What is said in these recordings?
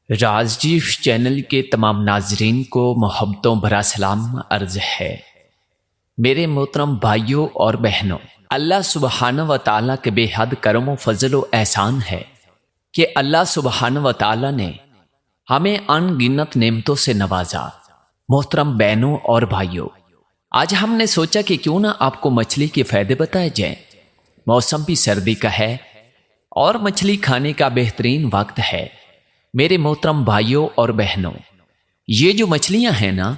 رازجیف channel کے تمام ناظرین کو محبتوں بھرا سلام عرض ہے۔ میرے محترم بھائیوں اور بہنوں، اللہ سبحانہ و تعالیٰ کے بے حد کرم و فضل و احسان ہے کہ اللہ سبحانہ و تعالیٰ نے ہمیں ان گنت نعمتوں سے نوازا۔ محترم بہنوں اور بھائیوں، آج ہم نے سوچا کہ کیوں نہ آپ کو مچھلی کے فائدے بتائے جائیں۔ موسم بھی سردی کا ہے اور مچھلی کھانے کا بہترین وقت ہے۔ میرے محترم بھائیوں اور بہنوں، یہ جو مچھلیاں ہیں نا،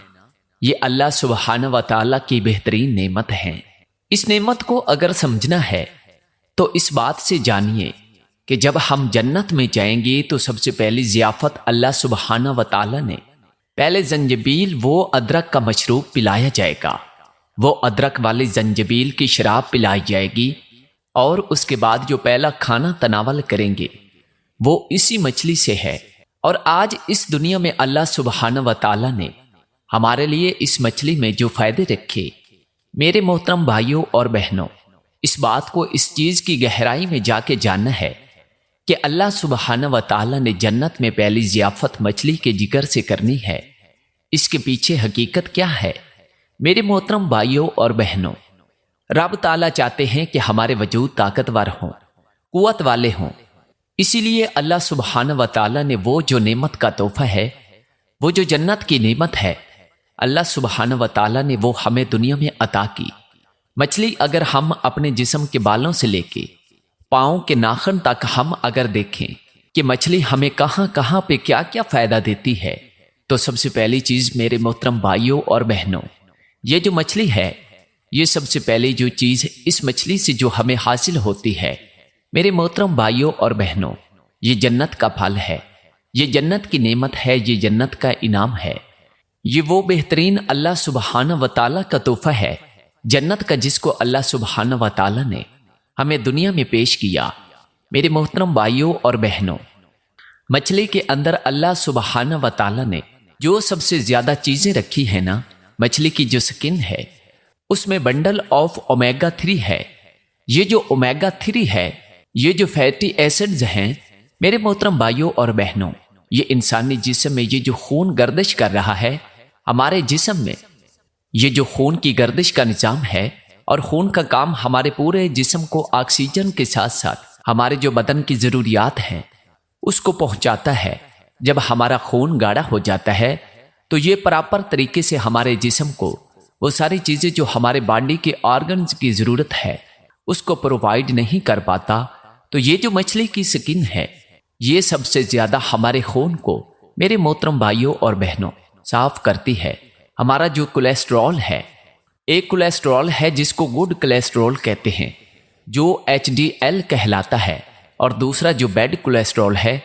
یہ اللہ سبحانہ و تعالیٰ کی بہترین نعمت ہیں۔ اس نعمت کو اگر سمجھنا ہے تو اس بات سے جانیے کہ جب ہم جنت میں جائیں گے تو سب سے پہلی ضیافت اللہ سبحانہ و تعالیٰ نے پہلے زنجبیل وہ ادرک کا مشروب پلایا جائے گا، وہ ادرک والی زنجبیل کی شراب پلائی جائے گی، اور اس کے بعد جو پہلا کھانا تناول کریں گے وہ اسی مچھلی سے ہے۔ اور آج اس دنیا میں اللہ سبحانہ و تعالیٰ نے ہمارے لیے اس مچھلی میں جو فائدے رکھے، میرے محترم بھائیوں اور بہنوں، اس بات کو اس چیز کی گہرائی میں جا کے جاننا ہے کہ اللہ سبحانہ و تعالیٰ نے جنت میں پہلی ضیافت مچھلی کے جگر سے کرنی ہے۔ اس کے پیچھے حقیقت کیا ہے؟ میرے محترم بھائیوں اور بہنوں، رب تعالیٰ چاہتے ہیں کہ ہمارے وجود طاقتور ہوں، قوت والے ہوں۔ اسی لیے اللہ سبحانہ و تعالیٰ نے وہ جو نعمت کا تحفہ ہے، وہ جو جنت کی نعمت ہے، اللہ سبحانہ و تعالیٰ نے وہ ہمیں دنیا میں عطا کی۔ مچھلی اگر ہم اپنے جسم کے بالوں سے لے کے پاؤں کے ناخن تک ہم اگر دیکھیں کہ مچھلی ہمیں کہاں کہاں پہ کیا کیا فائدہ دیتی ہے، تو سب سے پہلی چیز میرے محترم بھائیوں اور بہنوں، یہ جو مچھلی ہے، یہ سب سے پہلی جو چیز اس مچھلی سے جو ہمیں حاصل ہوتی ہے، میرے محترم بھائیوں اور بہنوں، یہ جنت کا پھل ہے، یہ جنت کی نعمت ہے، یہ جنت کا انعام ہے۔ یہ وہ بہترین اللہ سبحانہ و تعالیٰ کا تحفہ ہے، جنت کا، جس کو اللہ سبحانہ و تعالیٰ نے ہمیں دنیا میں پیش کیا۔ میرے محترم بھائیوں اور بہنوں، مچھلی کے اندر اللہ سبحانہ و تعالیٰ نے جو سب سے زیادہ چیزیں رکھی ہیں نا، مچھلی کی جو سکن ہے، اس میں بنڈل آف اومیگا 3 ہے۔ یہ جو اومیگا 3 ہے، یہ جو فیٹی ایسڈز ہیں، میرے محترم بھائیوں اور بہنوں، یہ انسانی جسم میں یہ جو خون گردش کر رہا ہے، ہمارے جسم میں یہ جو خون کی گردش کا نظام ہے، اور خون کا کام ہمارے پورے جسم کو آکسیجن کے ساتھ ساتھ ہمارے جو بدن کی ضروریات ہیں اس کو پہنچاتا ہے۔ جب ہمارا خون گاڑھا ہو جاتا ہے تو یہ پراپر طریقے سے ہمارے جسم کو وہ ساری چیزیں جو ہمارے باڈی کے آرگنز کی ضرورت ہے اس کو پرووائیڈ نہیں کر پاتا۔ تو یہ جو مچھلی کی سکن ہے، یہ سب سے زیادہ ہمارے خون کو، میرے محترم بھائیوں اور بہنوں، صاف کرتی ہے۔ ہمارا جو کولیسٹرول ہے، ایک کولیسٹرول ہے جس کو گڈ کولیسٹرول کہتے ہیں، جو HDL کہلاتا ہے، اور دوسرا جو بیڈ کولیسٹرول ہے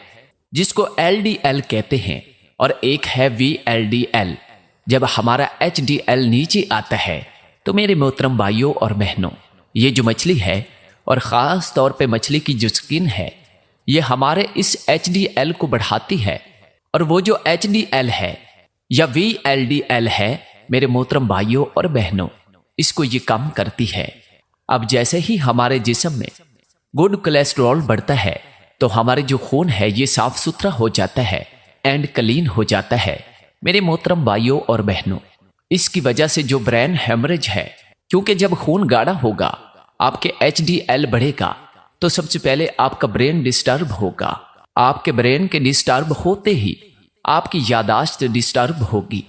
جس کو LDL کہتے ہیں، اور ایک ہے VLDL۔ جب ہمارا HDL نیچے آتا ہے تو میرے محترم بھائیوں اور بہنوں، یہ جو مچھلی ہے، اور خاص طور پہ مچھلی کی جو سکن ہے، یہ ہمارے اس HDL کو بڑھاتی ہے، اور وہ جو HDL ہے یا VLDL ہے، میرے محترم بھائیوں اور بہنوں، اس کو یہ کم کرتی ہے۔ اب جیسے ہی ہمارے جسم میں گڈ کولیسٹرول بڑھتا ہے تو ہمارے جو خون ہے یہ صاف ستھرا ہو جاتا ہے اینڈ کلین ہو جاتا ہے۔ میرے محترم بھائیوں اور بہنوں، اس کی وجہ سے جو برین ہیمریج ہے، کیونکہ جب خون گاڑھا ہوگا، آپ کے HDL بڑھے گا تو سب سے پہلے آپ کا برین ڈسٹرب ہوگا۔ آپ کے برین کے ڈسٹرب ہوتے ہی آپ کی یادداشت ڈسٹرب ہوگی،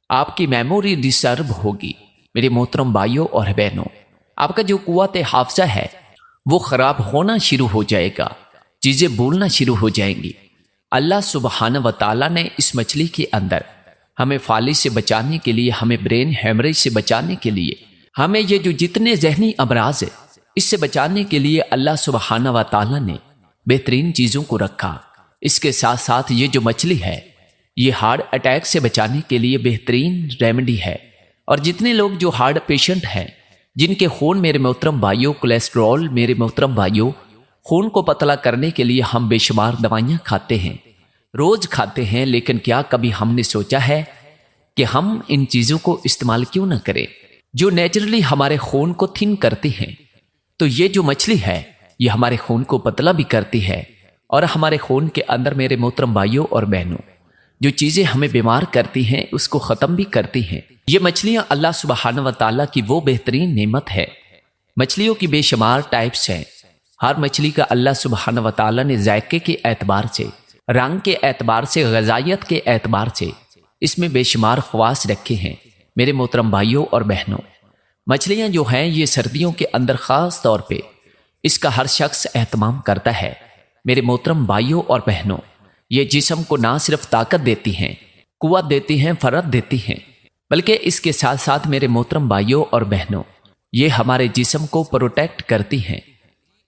آپ کی میموری ڈسٹرب ہوگی۔ میرے محترم بھائیوں اور بہنوں، آپ کا جو قوت حافظہ ہے وہ خراب ہونا شروع ہو جائے گا، چیزیں بھولنا شروع ہو جائیں گی۔ اللہ سبحانہ و تعالیٰ نے اس مچھلی کے اندر ہمیں فالج سے بچانے کے لیے، ہمیں برین ہیمریج سے بچانے کے لیے، ہمیں یہ جو جتنے ذہنی امراض ہے اس سے بچانے کے لیے اللہ سبحانہ و تعالیٰ نے بہترین چیزوں کو رکھا۔ اس کے ساتھ ساتھ یہ جو مچھلی ہے، یہ ہارٹ اٹیک سے بچانے کے لیے بہترین ریمیڈی ہے۔ اور جتنے لوگ جو ہارٹ پیشنٹ ہیں، جن کے خون، میرے محترم بھائیوں، کولیسٹرول، میرے محترم بھائیوں، خون کو پتلا کرنے کے لیے ہم بے شمار دوائیاں کھاتے ہیں، روز کھاتے ہیں، لیکن کیا کبھی ہم نے سوچا ہے کہ ہم ان چیزوں کو استعمال کیوں نہ کریں جو نیچرلی ہمارے خون کو تھن کرتی ہیں؟ تو یہ جو مچھلی ہے، یہ ہمارے خون کو پتلا بھی کرتی ہے، اور ہمارے خون کے اندر میرے محترم بھائیوں اور بہنوں جو چیزیں ہمیں بیمار کرتی ہیں اس کو ختم بھی کرتی ہیں۔ یہ مچھلیاں اللہ سبحانہ و تعالیٰ کی وہ بہترین نعمت ہے۔ مچھلیوں کی بے شمار ٹائپس ہیں۔ ہر مچھلی کا اللہ سبحانہ و تعالیٰ نے ذائقے کے اعتبار سے، رنگ کے اعتبار سے، غذائیت کے اعتبار سے اس میں بے شمار خواص رکھے ہیں۔ میرے محترم بھائیوں اور بہنوں، مچھلیاں جو ہیں یہ سردیوں کے اندر خاص طور پہ اس کا ہر شخص اہتمام کرتا ہے۔ میرے محترم بھائیوں اور بہنوں، یہ جسم کو نہ صرف طاقت دیتی ہیں، قوت دیتی ہیں، فرت دیتی ہیں، بلکہ اس کے ساتھ ساتھ میرے محترم بھائیوں اور بہنوں یہ ہمارے جسم کو پروٹیکٹ کرتی ہیں،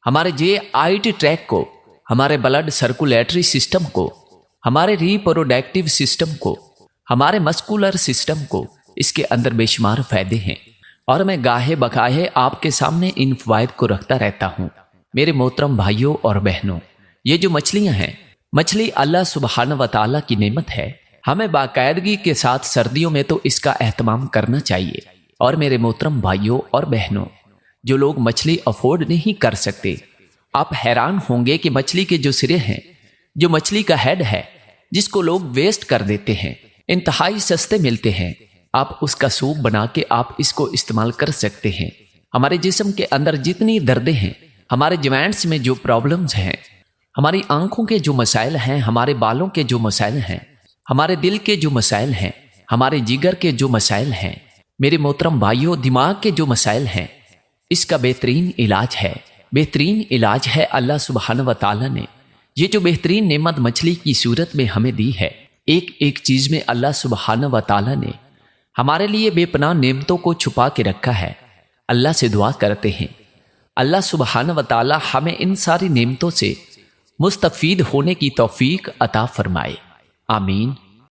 ہمارے GI ٹریک کو، ہمارے بلڈ سرکولیٹری سسٹم کو، ہمارے ریپروڈکٹیو سسٹم کو، ہمارے مسکولر سسٹم کو اس کے اندر بے شمار فائدے ہیں، اور میں گاہے بگاہے آپ کے سامنے ان فوائد کو رکھتا رہتا ہوں۔ میرے محترم بھائیوں اور بہنوں، یہ جو مچھلیاں ہیں، مچھلی اللہ سبحانہ و تعالیٰ کی نعمت ہے۔ ہمیں باقاعدگی کے ساتھ سردیوں میں تو اس کا اہتمام کرنا چاہیے۔ اور میرے محترم بھائیوں اور بہنوں، جو لوگ مچھلی افورڈ نہیں کر سکتے، آپ حیران ہوں گے کہ مچھلی کے جو سرے ہیں، جو مچھلی کا ہیڈ ہے جس کو لوگ ویسٹ کر دیتے ہیں، انتہائی سستے ملتے ہیں۔ آپ اس کا سوپ بنا کے آپ اس کو استعمال کر سکتے ہیں۔ ہمارے جسم کے اندر جتنی دردیں ہیں، ہمارے جوائنٹس میں جو پرابلمز ہیں، ہماری آنکھوں کے جو مسائل ہیں، ہمارے بالوں کے جو مسائل ہیں، ہمارے دل کے جو مسائل ہیں، ہمارے جگر کے جو مسائل ہیں، میرے محترم بھائیوں دماغ کے جو مسائل ہیں، اس کا بہترین علاج ہے، بہترین علاج ہے اللہ سبحانہ و تعالیٰ نے یہ جو بہترین نعمت مچھلی کی صورت میں ہمیں دی ہے۔ ایک ایک چیز میں اللہ سبحانہ و تعالیٰ نے ہمارے لیے بے پناہ نعمتوں کو چھپا کے رکھا ہے۔ اللہ سے دعا کرتے ہیں اللہ سبحانہ و تعالیٰ ہمیں ان ساری نعمتوں سے مستفید ہونے کی توفیق عطا فرمائے، آمین۔